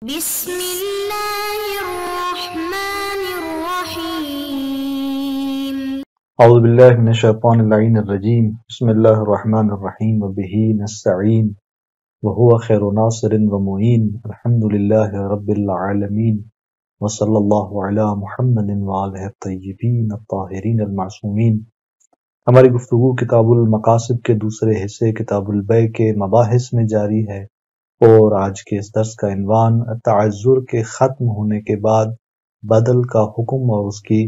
بسم اللہ الرحمن الرحیم اعوذ باللہ من الشیطان اللعین الرجیم بسم اللہ الرحمن الرحیم وبہ نستعین وہو خیر ناصر ومعین الحمدللہ رب العالمین وصلی اللہ علی محمد وآلہ الطیبین الطاہرین المعصومین۔ ہماری گفتگو کتاب المقاصد کے دوسرے حصے کتاب البیع کے مباحث میں جاری ہے، اور آج کے اس درس کا عنوان تعذر کے ختم ہونے کے بعد بدل کا حکم اور اس کی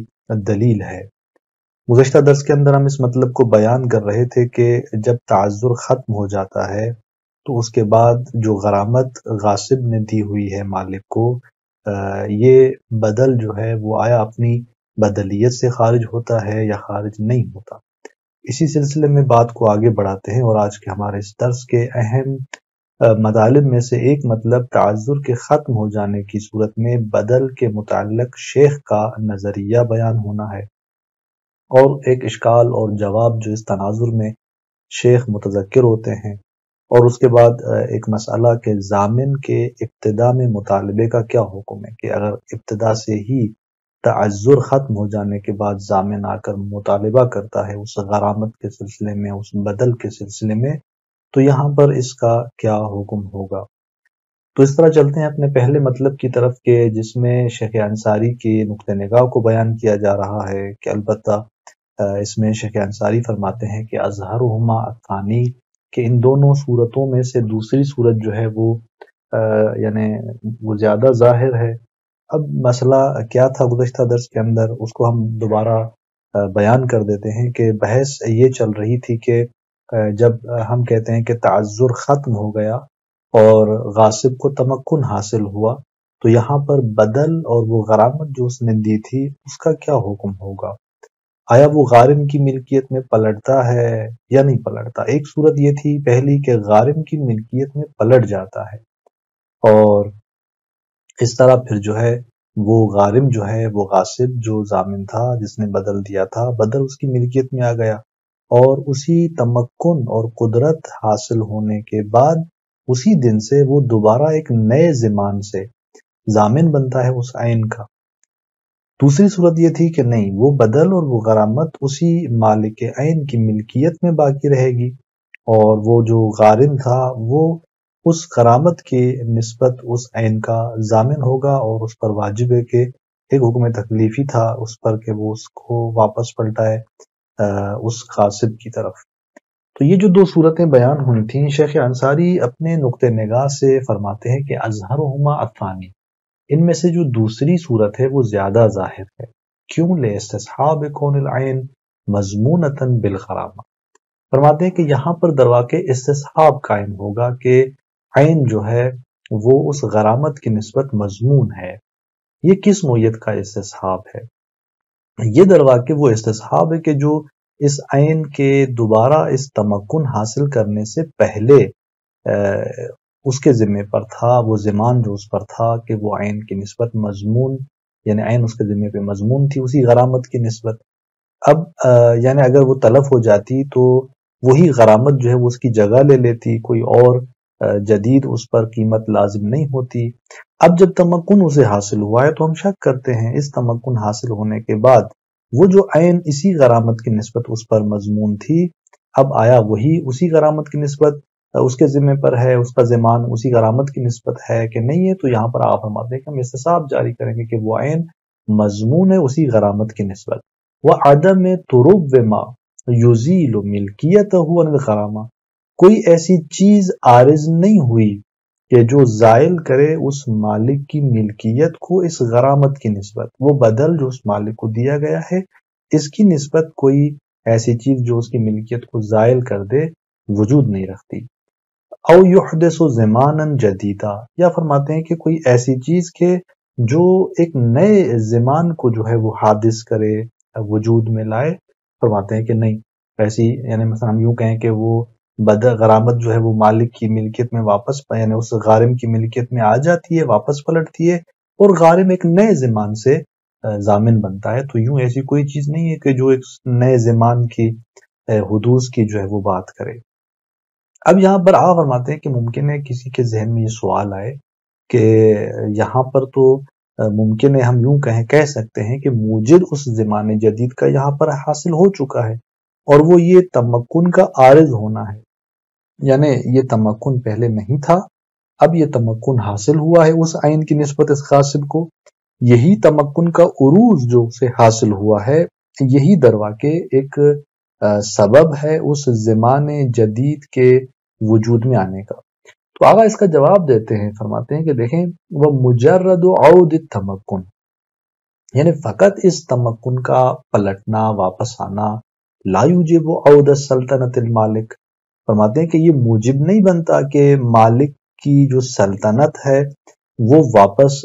دلیل ہے۔ گزشتہ درس کے اندر ہم اس مطلب کو بیان کر رہے تھے کہ جب تعذر ختم ہو جاتا ہے تو اس کے بعد جو غرامت غاصب نے دی ہوئی ہے مالک کو، یہ بدل جو ہے وہ آیا اپنی بدلیت سے خارج ہوتا ہے یا خارج نہیں ہوتا۔ اسی سلسلے میں بات کو آگے بڑھاتے ہیں، اور آج کے ہمارے اس درس کے اہم مطالب میں سے ایک مطلب تعذر کے ختم ہو جانے کی صورت میں بدل کے متعلق شیخ کا نظریہ بیان ہونا ہے، اور ایک اشکال اور جواب جو اس تناظر میں شیخ متذکر ہوتے ہیں، اور اس کے بعد ایک مسئلہ کہ ضامن کے ابتدا میں مطالبے کا کیا حکم ہے، کہ اگر ابتدا سے ہی تعذر ختم ہو جانے کے بعد ضامن آ کر مطالبہ کرتا ہے اس غرامت کے سلسلے میں، اس بدل کے سلسلے میں، تو یہاں پر اس کا کیا حکم ہوگا۔ تو اس طرح چلتے ہیں اپنے پہلے مطلب کی طرف، کہ جس میں شیخ انصاری کی نقطہ نگاہ کو بیان کیا جا رہا ہے، کہ البتہ اس میں شیخ انصاری فرماتے ہیں کہ اظہرہما الثانی، کہ ان دونوں صورتوں میں سے دوسری صورت جو ہے وہ یعنی وہ زیادہ ظاہر ہے۔ اب مسئلہ کیا تھا گزشتہ درس کے اندر، اس کو ہم دوبارہ بیان کر دیتے ہیں، کہ بحث یہ چل رہی تھی کہ جب ہم کہتے ہیں کہ تعذر ختم ہو گیا اور غاصب کو تمکن حاصل ہوا، تو یہاں پر بدل اور وہ غرامت جو اس نے دی تھی اس کا کیا حکم ہوگا؟ آیا وہ غارم کی ملکیت میں پلٹتا ہے یا نہیں پلٹتا؟ ایک صورت یہ تھی پہلی کہ غارم کی ملکیت میں پلٹ جاتا ہے، اور اس طرح پھر جو ہے وہ غارم جو ہے وہ غاصب جو ضامن تھا جس نے بدل دیا تھا، بدل اس کی ملکیت میں آ گیا، اور اسی تمکن اور قدرت حاصل ہونے کے بعد اسی دن سے وہ دوبارہ ایک نئے زمان سے ضامن بنتا ہے اس عین کا۔ دوسری صورت یہ تھی کہ نہیں، وہ بدل اور وہ غرامت اسی مالک عین کی ملکیت میں باقی رہے گی، اور وہ جو غارم تھا وہ اس غرامت کی نسبت اس عین کا ضامن ہوگا، اور اس پر واجب ہے کہ ایک حکم تکلیفی تھا اس پر کہ وہ اس کو واپس پلٹائے اس غاصب کی طرف۔ تو یہ جو دو صورتیں بیان ہوئی تھیں، شیخ انصاری اپنے نقطہ نگاہ سے فرماتے ہیں کہ اظہرہما الثانی، ان میں سے جو دوسری صورت ہے وہ زیادہ ظاہر ہے۔ کیوں؟ لاستصحاب کون العین مضمونۃ بالغرامہ، فرماتے ہیں کہ یہاں پر درواقع استصحاب قائم ہوگا کہ عین جو ہے وہ اس غرامت کی نسبت مضمون ہے۔ یہ کس نوعیت کا استصحاب ہے؟ یہ درواقع وہ استصحاب ہے کہ جو اس عین کے دوبارہ اس تمکن حاصل کرنے سے پہلے اس کے ذمے پر تھا، وہ زمان جو اس پر تھا کہ وہ عین کی نسبت مضمون، یعنی عین اس کے ذمے پہ مضمون تھی اسی غرامت کی نسبت۔ اب یعنی اگر وہ تلف ہو جاتی تو وہی غرامت جو ہے وہ اس کی جگہ لے لیتی، کوئی اور جدید اس پر قیمت لازم نہیں ہوتی۔ اب جب تمکن اسے حاصل ہوا ہے تو ہم شک کرتے ہیں اس تمکن حاصل ہونے کے بعد وہ جو عین اسی غرامت کی نسبت اس پر مضمون تھی، اب آیا وہی اسی غرامت کی نسبت اس کے ذمے پر ہے، اس کا ضمان اسی غرامت کی نسبت ہے کہ نہیں ہے؟ تو یہاں پر آپ فرماتے ہیں کہ ہم استصحاب جاری کریں گے کہ وہ عین مضمون ہے اسی غرامت کی نسبت۔ وعدم ترب ما یزیل ملکیتہ عن الغرامہ، کوئی ایسی چیز عارض نہیں ہوئی کہ جو زائل کرے اس مالک کی ملکیت کو اس غرامت کی نسبت، وہ بدل جو اس مالک کو دیا گیا ہے اس کی نسبت کوئی ایسی چیز جو اس کی ملکیت کو زائل کر دے وجود نہیں رکھتی۔ او یحدث زمانا جدیدا، یا فرماتے ہیں کہ کوئی ایسی چیز کہ جو ایک نئے زمان کو جو ہے وہ حادث کرے، وجود میں لائے، فرماتے ہیں کہ نہیں ایسی، یعنی مثلا ہم یوں کہیں کہ وہ غرامت جو ہے وہ مالک کی ملکیت میں واپس یعنی اس غارم کی ملکیت میں آ جاتی ہے، واپس پلٹتی ہے، اور غارم ایک نئے زمان سے ضامن بنتا ہے۔ تو یوں ایسی کوئی چیز نہیں ہے کہ جو ایک نئے زمان کی حدوث کی جو ہے وہ بات کرے۔ اب یہاں پر آپ فرماتے ہیں کہ ممکن ہے کسی کے ذہن میں یہ سوال آئے کہ یہاں پر تو ممکن ہے ہم یوں کہہ سکتے ہیں کہ موجد اس زمانے جدید کا یہاں پر حاصل ہو چکا ہے، اور وہ یہ تمکن کا عارض ہونا ہے، یعنی یہ تمکن پہلے نہیں تھا، اب یہ تمکن حاصل ہوا ہے اس عین کی نسبت اس غاصب کو، یہی تمکن کا عروج جو سے حاصل ہوا ہے، یہی درواقع ایک سبب ہے اس زمانے جدید کے وجود میں آنے کا۔ تو آقا اس کا جواب دیتے ہیں، فرماتے ہیں کہ دیکھیں وہ مجرد عود التمکن، یعنی فقط اس تمکن کا پلٹنا، واپس آنا، لا یوجب عود السلطنت المالک، فرماتے ہیں کہ یہ موجب نہیں بنتا کہ مالک کی جو سلطنت ہے وہ واپس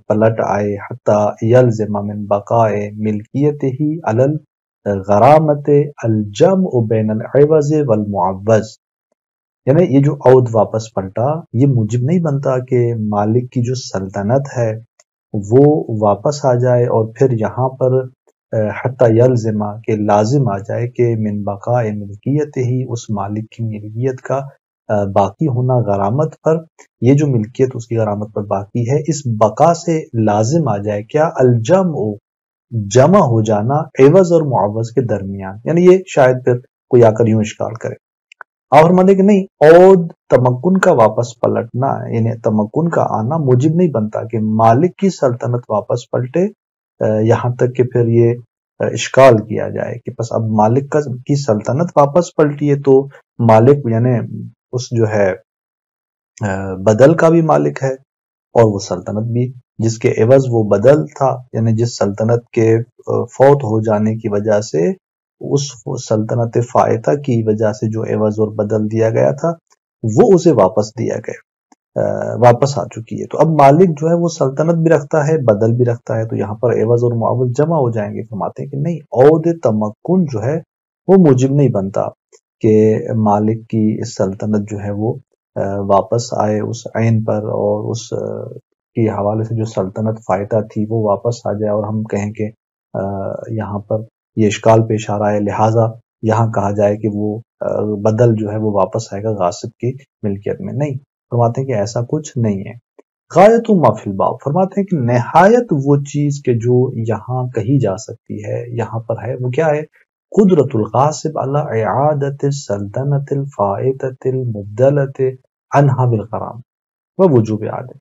پلٹ آئے، حتی یلزم من بقاء ملکیتہ علی الغرامت الجمع بین العوض والمعوض، یعنی یہ جو عود واپس پلٹا یہ موجب نہیں بنتا کہ مالک کی جو سلطنت ہے وہ واپس آ جائے، اور پھر یہاں پر حتی یلزمہ کہ لازم آ جائے کہ من بقاء ملکیت ہی اس مالک کی ملکیت کا باقی ہونا غرامت پر، یہ جو ملکیت اس کی غرامت پر باقی ہے اس بقا سے لازم آ جائے کیا؟ الجمع، جمع ہو جانا عوض اور معوض کے درمیان، یعنی یہ شاید پھر کوئی آ کر یوں اشکال کرے، اور فرماتے کہ نہیں، عود تمکن کا واپس پلٹنا یعنی تمکن کا آنا موجب نہیں بنتا کہ مالک کی سلطنت واپس پلٹے، یہاں تک کہ پھر یہ اشکال کیا جائے کہ بس اب مالک کی سلطنت واپس پلٹی ہے تو مالک یعنی اس جو ہے بدل کا بھی مالک ہے، اور وہ سلطنت بھی جس کے عوض وہ بدل تھا، یعنی جس سلطنت کے فوت ہو جانے کی وجہ سے اس سلطنت فائتہ کی وجہ سے جو عوض اور بدل دیا گیا تھا وہ اسے واپس دیا گیا، واپس آ چکی ہے، تو اب مالک جو ہے وہ سلطنت بھی رکھتا ہے، بدل بھی رکھتا ہے، تو یہاں پر عوض اور معوض جمع ہو جائیں گے۔ فرماتے ہیں کہ نہیں، عود تمکن جو ہے وہ موجب نہیں بنتا کہ مالک کی سلطنت جو ہے وہ واپس آئے اس عین پر، اور اس کے حوالے سے جو سلطنت فائتہ تھی وہ واپس آ جائے، اور ہم کہیں کہ یہاں پر یہ اشکال پیش آ رہا ہے لہٰذا یہاں کہا جائے کہ وہ بدل جو ہے وہ واپس آئے گا غاصب کی ملکیت میں، نہیں، فرماتے ہیں کہ ایسا کچھ نہیں ہے۔ غایت ما فی الباب، فرماتے ہیں کہ نہایت وہ چیز کہ جو یہاں کہی جا سکتی ہے یہاں پر ہے، وہ کیا ہے؟ قدرت الغاصب علی اعادت السلطنت الفائتۃ المبدلۃ عنہا بالغرام ووجوب عادل،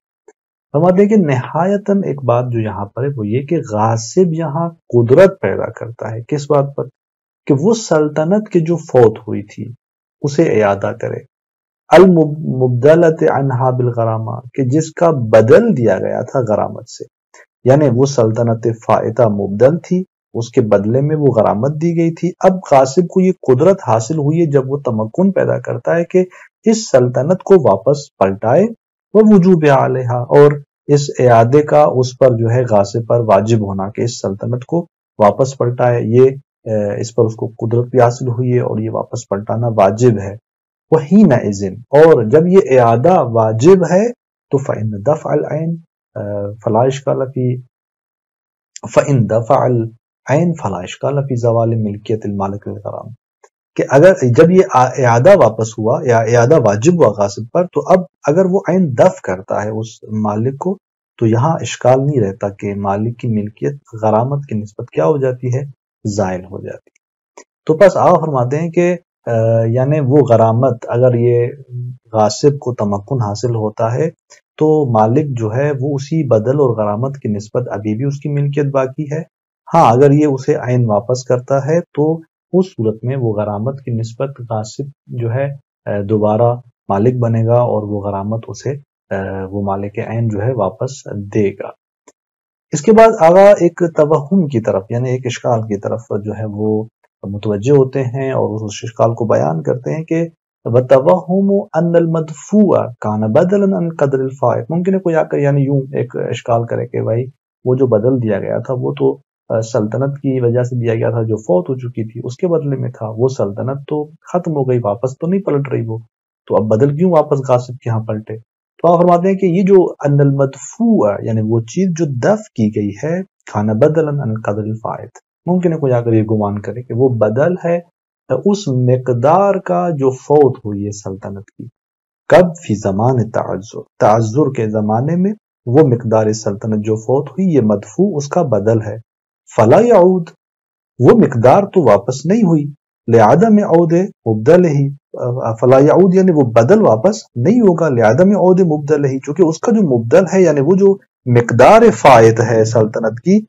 فرماتے ہیں کہ نہایتاً ایک بات جو یہاں پر ہے وہ یہ کہ غاصب یہاں قدرت پیدا کرتا ہے، کس بات پر؟ کہ وہ سلطنت کے جو فوت ہوئی تھی اسے اعادہ کرے، المبدلۃ عنہا بالغرامہ، کہ جس کا بدل دیا گیا تھا غرامت سے، یعنی وہ سلطنت فائتہ مبدل تھی، اس کے بدلے میں وہ غرامت دی گئی تھی، اب غاصب کو یہ قدرت حاصل ہوئی ہے جب وہ تمکن پیدا کرتا ہے کہ اس سلطنت کو واپس پلٹائے، وہ وجوب علیہا، اور اس اعادے کا اس پر جو ہے غاصب پر واجب ہونا کہ اس سلطنت کو واپس پلٹائے، یہ اس پر اس کو قدرت بھی حاصل ہوئی ہے اور یہ واپس پلٹانا واجب ہے۔ وحینئذ، اور جب یہ اعادہ واجب ہے تو فإن دفع العین فلا اشکال فی فإن دفع العین فلا اشکال فی زوال ملکیت المالک للغرام، کہ اگر جب یہ اعادہ واپس ہوا یا اعادہ واجب ہوا غاصب پر، تو اب اگر وہ عین دفع کرتا ہے اس مالک کو تو یہاں اشکال نہیں رہتا کہ مالک کی ملکیت غرامت کی نسبت کیا ہو جاتی ہے؟ زائل ہو جاتی ہے۔ تو بس آپ فرماتے ہیں کہ یعنی وہ غرامت اگر یہ غاصب کو تمکن حاصل ہوتا ہے تو مالک جو ہے وہ اسی بدل اور غرامت کی نسبت ابھی بھی اس کی ملکیت باقی ہے، ہاں اگر یہ اسے عین واپس کرتا ہے تو اس صورت میں وہ غرامت کی نسبت غاصب جو ہے دوبارہ مالک بنے گا اور وہ غرامت اسے وہ مالک عین جو ہے واپس دے گا۔ اس کے بعد آگا ایک توہم کی طرف یعنی ایک اشکال کی طرف جو ہے وہ متوجہ ہوتے ہیں اور اس اشکال کو بیان کرتے ہیں کہ وَتَوَهُّمُ أَنَّ الْمَدْفُوعَ كَانَ بَدَلًا عَنْ قَدْرِ الْفَائِتِ، ممکن ہے کوئی آ کر یعنی یوں ایک اشکال کرے کہ بھائی وہ جو بدل دیا گیا تھا وہ تو سلطنت کی وجہ سے دیا گیا تھا جو فوت ہو چکی تھی، اس کے بدلے میں تھا، وہ سلطنت تو ختم ہو گئی، واپس تو نہیں پلٹ رہی وہ، تو اب بدل کیوں واپس غاصب کے ہاں پلٹے؟ تو آپ فرماتے ہیں کہ یہ جو ان المدفوع یعنی وہ چیز جو دفع کی گئی ہے، کھانا بدلا عن قدر الفائت، ممکن ہے کوئی آ کر یہ گمان کرے کہ وہ بدل ہے اس مقدار کا جو فوت ہوئی ہے سلطنت کی، کب؟ فی زمان تعذر، تعذر کے زمانے میں وہ مقدار سلطنت جو فوت ہوئی یہ مدفوع اس کا بدل ہے، فلا یعود، وہ مقدار تو واپس نہیں ہوئی، لعدم عود مبدل ہی، فلا یعود یعنی وہ بدل واپس نہیں ہوگا، لعدم عود مبدل ہی، چونکہ اس کا جو مبدل ہے یعنی وہ جو مقدار فائد ہے سلطنت کی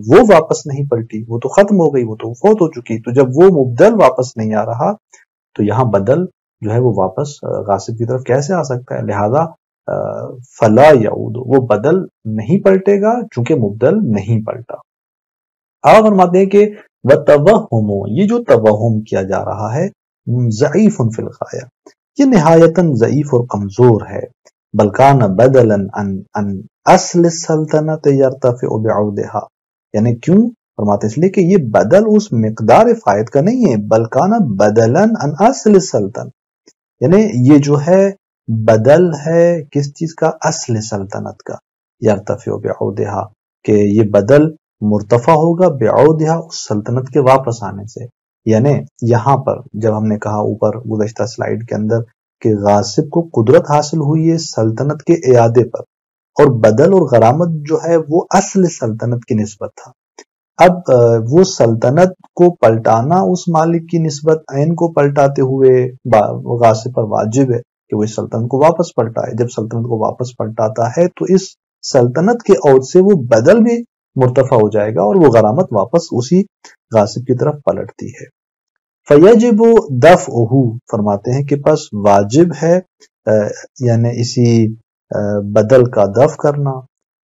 وہ واپس نہیں پلٹی، وہ تو ختم ہو گئی، وہ تو فوت ہو چکی، تو جب وہ مبدل واپس نہیں آ رہا تو یہاں بدل جو ہے وہ واپس غاصب کی طرف کیسے آ سکتا ہے؟ لہذا فلا یعود، وہ بدل نہیں پلٹے گا چونکہ مبدل نہیں پلٹا۔ آپ فرماتے ہیں کہ وَتَوَهُّمُ، یہ جو توہم کیا جا رہا ہے ضعیف فی الغایہ، یہ نہایتاً ضعیف اور کمزور ہے، بلکان بدلاً عن اصل السلطنت یرتفع بعودها، یعنی کیوں؟ فرماتے اس لیے کہ یہ بدل اس مقدار فائد کا نہیں ہے، بلکان بدلاً عن اصل السلطنت، یعنی یہ جو ہے بدل ہے کس چیز کا؟ اصل سلطنت کا، یرتفع بعودها، کہ یہ بدل مرتفع ہوگا بعودها، اس سلطنت کے واپس آنے سے، یعنی یہاں پر جب ہم نے کہا اوپر گزشتہ سلائیڈ کے اندر کہ غاصب کو قدرت حاصل ہوئی ہے سلطنت کے اعادے پر، اور بدل اور غرامت جو ہے وہ اصل سلطنت کی نسبت تھا، اب وہ سلطنت کو پلٹانا اس مالک کی نسبت عین کو پلٹاتے ہوئے غاصب پر واجب ہے کہ وہ اس سلطنت کو واپس پلٹائے، جب سلطنت کو واپس پلٹاتا ہے تو اس سلطنت کے عود سے وہ بدل بھی مرتفع ہو جائے گا اور وہ غرامت واپس اسی غاصب کی طرف پلٹتی ہے۔ فیجب دفعہ، فرماتے ہیں کہ پس واجب ہے یعنی اسی بدل کا دفع کرنا،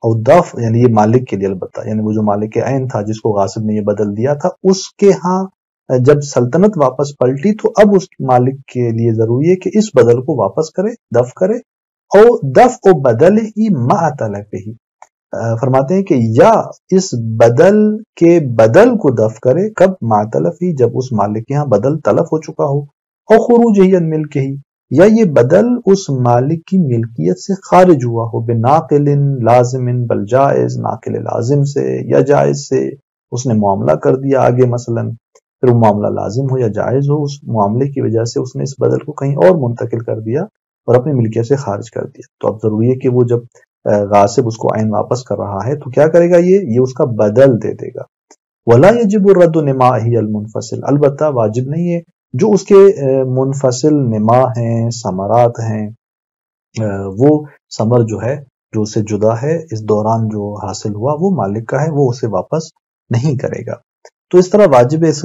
اور دفع یعنی یہ مالک کے لیے، البتہ یعنی وہ جو مالک عین تھا جس کو غاصب نے یہ بدل دیا تھا اس کے ہاں جب سلطنت واپس پلٹی تو اب اس مالک کے لیے ضروری ہے کہ اس بدل کو واپس کرے، دفع کرے، اور دفع و بدل ہی مع تلفہ، فرماتے ہیں کہ یا اس بدل کے بدل کو دفع کرے، کب؟ مع تلفہ، جب اس مالک کے ہاں بدل تلف ہو چکا ہو، اور خروج ہی ان ملک ہی، یا یہ بدل اس مالک کی ملکیت سے خارج ہوا ہو، بناقل لازم بل جائز، ناقل لازم سے یا جائز سے اس نے معاملہ کر دیا آگے مثلا، پھر وہ معاملہ لازم ہو یا جائز ہو، اس معاملے کی وجہ سے اس نے اس بدل کو کہیں اور منتقل کر دیا اور اپنی ملکیت سے خارج کر دیا، تو اب ضروری ہے کہ وہ جب غاصب اس کو عین واپس کر رہا ہے تو کیا کرے گا؟ یہ اس کا بدل دے دے گا۔ ولا یجب الرد نمائه المنفصل، البتہ واجب نہیں ہے جو اس کے منفصل نما ہیں، ثمرات ہیں، وہ ثمر جو ہے جو اسے جدا ہے اس دوران جو حاصل ہوا وہ مالک کا ہے، وہ اسے واپس نہیں کرے گا، تو اس طرح واجب ہے اس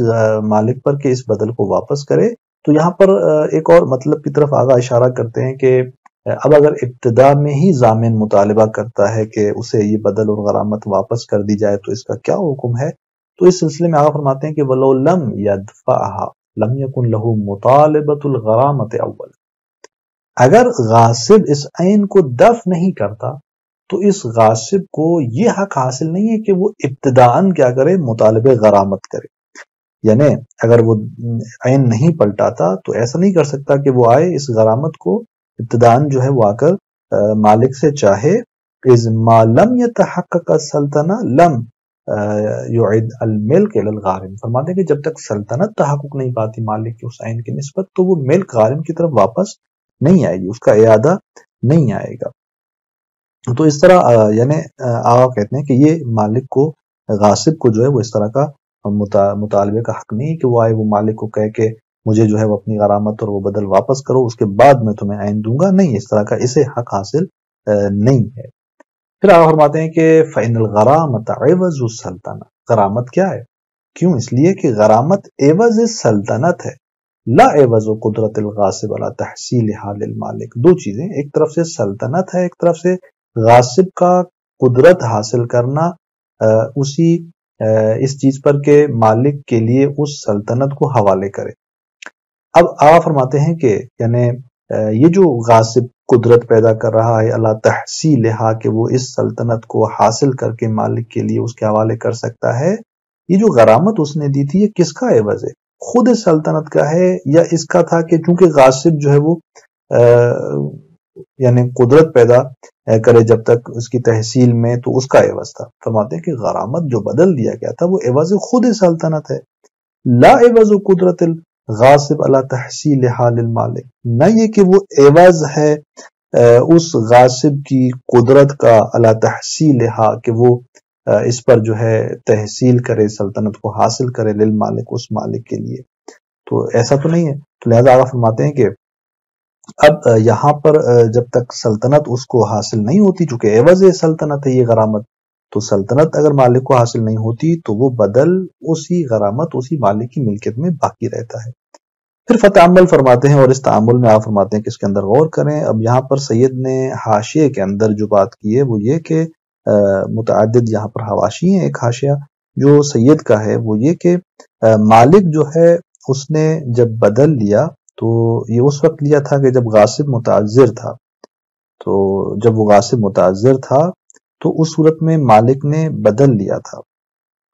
مالک پر کہ اس بدل کو واپس کرے۔ تو یہاں پر ایک اور مطلب کی طرف آگاہ اشارہ کرتے ہیں کہ اب اگر ابتدا میں ہی ضامن مطالبہ کرتا ہے کہ اسے یہ بدل اور غرامت واپس کر دی جائے تو اس کا کیا حکم ہے؟ تو اس سلسلے میں آگاہ فرماتے ہیں کہ وَلَوْ لَمْ يَدْفَعْهَا لَمْ يَكُنْ لَهُ مُطَالِبَةُ الْغَرَامَةِ اول، اگر غاصب اس عین کو دفع نہیں کرتا تو اس غاصب کو یہ حق حاصل نہیں ہے کہ وہ ابتداءً کیا کرے؟ مطالبہ غرامت کرے، یعنی اگر وہ عین نہیں پلٹاتا تو ایسا نہیں کر سکتا کہ وہ آئے اس غرامت کو ابتداءً جو ہے وہ آ کر مالک سے چاہے، اذ ما لم يتحقق السلطنہ لم یعد الملک الی الغارم، فرماتے ہیں کہ جب تک سلطنت تحقق نہیں پاتی مالک کی اس عین کی نسبت تو وہ ملک غارم کی طرف واپس نہیں آئے گی، اس کا اعادہ نہیں آئے گا۔ تو اس طرح یعنی آقا کہتے ہیں کہ یہ مالک کو غاصب کو جو ہے وہ اس طرح کا مطالبے کا حق نہیں کہ وہ آئے وہ مالک کو کہے کہ مجھے جو ہے وہ اپنی غرامت اور وہ بدل واپس کرو اس کے بعد میں تمہیں عین دوں گا، نہیں، اس طرح کا اسے حق حاصل نہیں ہے۔ پھر آپ فرماتے ہیں کہ فَإِنَّ الْغَرَامَةَ عِوَزُ السَّلْطَنَةِ، غرامت کیا ہے؟ کیوں؟ اس لیے کہ غرامت عوض سلطنت ہے، لا عوض قدرت الغاصب علی تحصیلها للمالک، دو چیزیں، ایک طرف سے سلطنت ہے، ایک طرف سے غاصب کا قدرت حاصل کرنا اسی اس چیز پر کہ مالک کے لیے اس سلطنت کو حوالے کرے۔ اب آپ فرماتے ہیں کہ یعنی یہ جو غاصب قدرت پیدا کر رہا ہے اللہ تحصیلها کہ وہ اس سلطنت کو حاصل کر کے مالک کے لیے اس کے حوالے کر سکتا ہے، یہ جو غرامت اس نے دی تھی یہ کس کا عوض ہے؟ خود سلطنت کا ہے یا اس کا تھا کہ چونکہ غاصب جو ہے وہ یعنی قدرت پیدا کرے جب تک اس کی تحصیل میں تو اس کا عوض تھا؟ فرماتے ہیں کہ غرامت جو بدل دیا گیا تھا وہ عوض خود سلطنت ہے، لا عوض قدرت غاصب علی تحصیل حال المالک، نہ یہ کہ وہ عوض ہے اس غاصب کی قدرت کا علی تحصیل حال، کہ وہ اس پر جو ہے تحصیل کرے، سلطنت کو حاصل کرے، للمالک اس مالک کے لیے، تو ایسا تو نہیں ہے۔ تو لہذا آقا فرماتے ہیں کہ اب یہاں پر جب تک سلطنت اس کو حاصل نہیں ہوتی، چونکہ عوض سلطنت ہے یہ غرامت، تو سلطنت اگر مالک کو حاصل نہیں ہوتی تو وہ بدل اسی غرامت اسی مالک کی ملکیت میں باقی رہتا ہے۔ پھر فتعمل فرماتے ہیں، اور اس تعامل میں آپ فرماتے ہیں کہ اس کے اندر غور کریں۔ اب یہاں پر سید نے حاشیے کے اندر جو بات کی ہے وہ یہ کہ متعدد یہاں پر حواشی ہیں، ایک حاشیہ جو سید کا ہے وہ یہ کہ مالک جو ہے اس نے جب بدل لیا تو یہ اس وقت لیا تھا کہ جب غاصب متعذر تھا، تو جب وہ غاصب متعذر تھا تو اس صورت میں مالک نے بدل لیا تھا،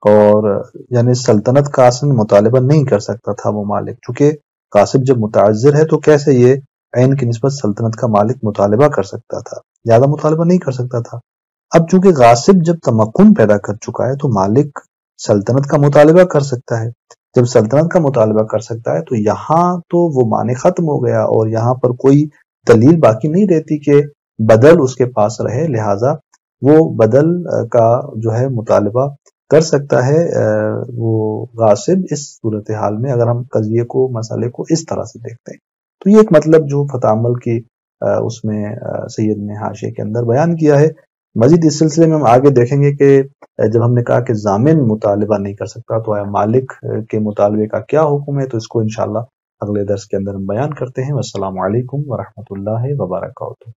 اور یعنی سلطنت کا اصلا مطالبہ نہیں کر سکتا تھا وہ مالک، چونکہ غاصب جب متعذر ہے تو کیسے یہ عین کی نسبت سلطنت کا مالک مطالبہ کر سکتا تھا، زیادہ مطالبہ نہیں کر سکتا تھا۔ اب چونکہ غاصب جب تمکن پیدا کر چکا ہے تو مالک سلطنت کا مطالبہ کر سکتا ہے، جب سلطنت کا مطالبہ کر سکتا ہے تو یہاں تو وہ معنی ختم ہو گیا، اور یہاں پر کوئی دلیل باقی نہیں رہتی کہ بدل اس کے پاس رہے، لہٰذا وہ بدل کا جو ہے مطالبہ کر سکتا ہے وہ غاصب اس صورتحال میں، اگر ہم قضیے کو مسئلے کو اس طرح سے دیکھتے ہیں۔ تو یہ ایک مطلب جو فتعمل کی اس میں سید نے حاشیے کے اندر بیان کیا ہے۔ مزید اس سلسلے میں ہم آگے دیکھیں گے کہ جب ہم نے کہا کہ ضامن مطالبہ نہیں کر سکتا تو مالک کے مطالبے کا کیا حکم ہے، تو اس کو انشاءاللہ اگلے درس کے اندر ہم بیان کرتے ہیں۔ والسلام علیکم ورحمۃ اللہ وبرکاتہ۔